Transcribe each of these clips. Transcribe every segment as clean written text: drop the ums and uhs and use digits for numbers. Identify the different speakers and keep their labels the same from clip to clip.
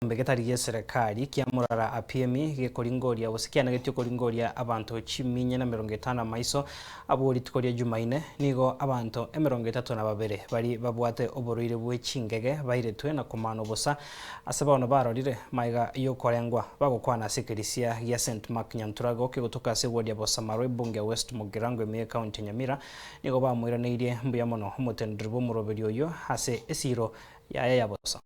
Speaker 1: Mbegetarie serikali kia murara APM gikuringoria gusikiana gityo kuringoria abantu 150 maiso aburi tukoria Jumaine nigo abantu 32 bari babwate oboruire bwe chingege bairetwe na komano bosa asabano barorire maiga yokorengwa bagokwana sekirisia ya St Mark Nyanturago kigutuka segwodia bosa marwe bunge West Mugirango me county Nyamira nigo bamwiraneirie mbuya mono umutendri bo muroberi oyo hase esiro ya bosa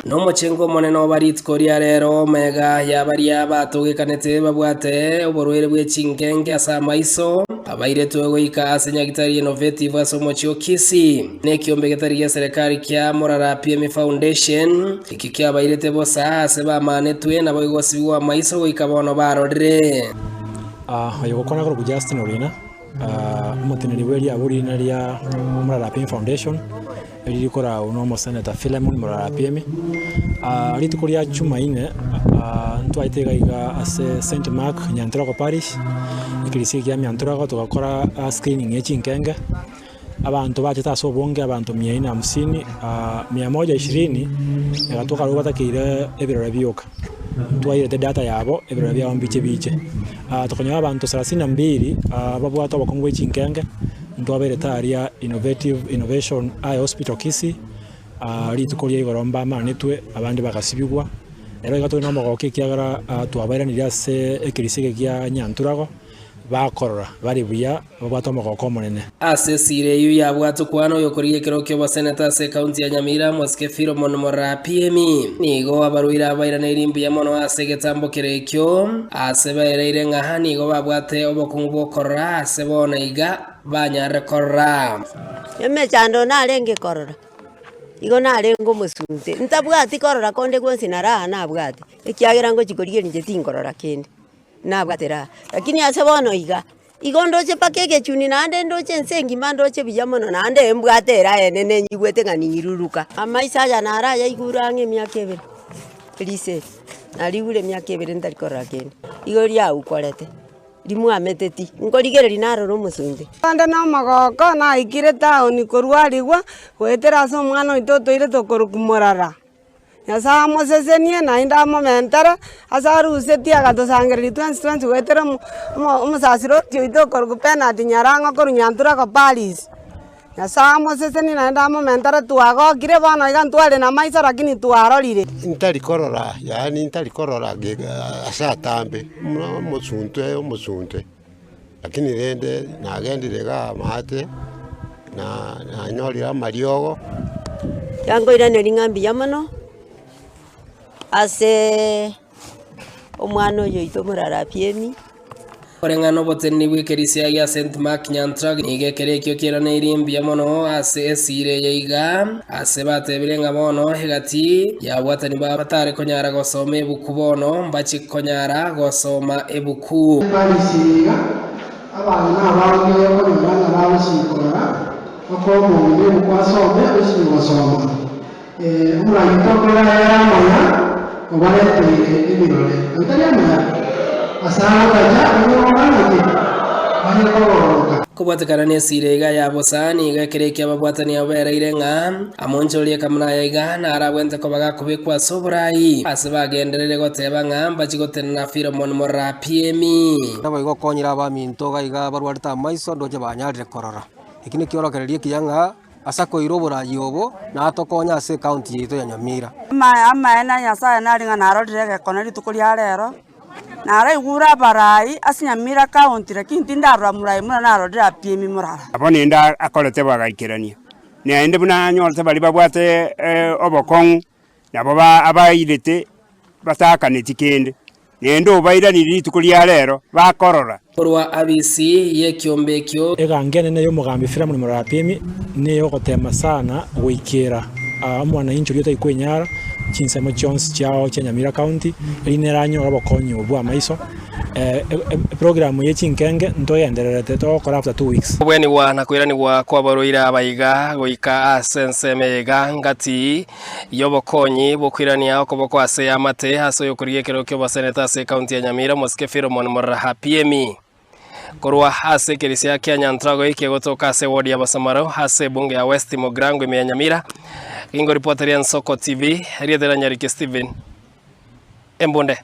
Speaker 2: no muchengo monene obaritkoria rero mega yabaria batugikanete babwate oborwere bwe chingenge asa maiso abairetwe goika asenyagitari innovative asomochio kisi nekiombe getari ya serikali kia Murara APM Foundation ikikia abairete bosa aseba manetwe na boigosiwa maiso goika bono barorire
Speaker 3: ayogokona ko Justin Orina umuteneri weri aburi naria Murara APM Foundation rikora uno Senator Philemon Murara APM ritukoria Jumaine ntwaitega ase St Mark Nyanturago Parish ikirisi kia Nyanturago tugakora screening y'chinkenge abantu batetaso bonge abantu 450 120 egatoka rubatakire ebirora byoka twairete data yabo ebirora byabo biche tukonya abantu 32 babwata abakongwe chinkenge ndwabere aria innovation eye hospital kisi ritukoria igoromba manetwe abandi bagasibigwa rero gato no mogoke kiagara twabaranira se ekirisige kia Nyanturago bakorora bari buya babwata mogoko monene
Speaker 2: asesire yu yabwatu kwano yokorie kirokyo ba senator se county ya Nyamira Moske Philemon Murara APM nigo abaruira abairana irimbi ya mono asegetambo kirekyo asebaire ngaha nigo babwate obokungu bokorora asebona iga banyare korora
Speaker 4: yeme chando nalenge korora igo nalengo musunte ntabwati korora konde gwensi nara nabwati ekiagira ngo chikorie nje tinkorora kende nabwatera lakini asebono iga igondoche pakege chuni nande ndoche nsengi mandoche biyamono nande embwatera enene nyigwete ngani nyiruruka amaisa ya nara ya igurange myakebere please naliure myakebere ndalikorora kende igoria ukorete limu ameteti ngorigere linaro no musunde
Speaker 5: ande na magoko na ikire taoni korwarigwa gwetera so mwana itoto ile tokorukumurara yasa mosesenie na inda momentara asaruse tiaga dosangeri 2020 gwetera umusasiro tio itokorukupena dinyarango korunyanturago Paris yasa mosesenie na inda momentara twagokire bana igantwale na maisa lakini twarorire
Speaker 6: intari korora yani intari korora asatambe musunte lakini rende nagendirega mate na nyorira mariogo
Speaker 4: yango irane lingambi yamono ase omwana oyo ito Murara APM
Speaker 2: orengano boteni bwikirisia ya St Mark Nyanturago igekerekyo kirana irimbi ya mono ase esire yeiga ase batebirenga mono hegati yabwatani batare konyara gosoma ebuku bono mbachi konyara gosoma ebuku
Speaker 7: balisiga abana n'abange ko nyana babusikora bakomonye kwasome usibosoma umurayitokora yaramona obaretire ibirore utariyamana asanga kaja umwana
Speaker 2: kubwatekana nesirega yabosani gakereke ababwatani abereire nga amonjolie kamuna yaiga narabwente ko bagakubikwa soburai ase bagenderere goteba nga mbachigotena Philemon Murara APM
Speaker 8: nabo igokonyira abaminto gaiga barwarita maiso ndoje banyarire korora ikini kiorokererie kiyanga asako irobora yobo na atokonya ase county yito ya Nyamira
Speaker 5: ama ena yasa naringa narorire konari tukuria rero nara igura barai asinyamira county lakini tindarura murai muna narorire APM Murara
Speaker 9: abone nda akolete bagaikirania ne ende buna nyorte bali babwate obokong nabo abairete batakaneti kende nendo bairaniri tukuria rero bakorora
Speaker 2: porwa abisi yekyombekyo
Speaker 3: egangene ne yo mugambi Philemon Murara APM ne yo gotema sana gwikira mwana injuri yotaikwenyara chinsemo Jones chao cha Nyamira County lineranyo abakonyo bwa maiso program yechinkenge ntoyendererete to kora after 2 weeks
Speaker 2: bweni wana kwirani wa kwabaroira abaiga goika asenseme ngati yobokonyi bokwirania okoboko ase amate haso yokurie kirokyo baseneta ase county ya Nyamira Moske Philemon Murara APM korwa hase kirisia kia Nyantrago iki gotoka se ward ya Basamaro hase bunge ya West Mogrango imenyamira ingo reporter ya Soko TV riedera Nyariki Steven Embonde.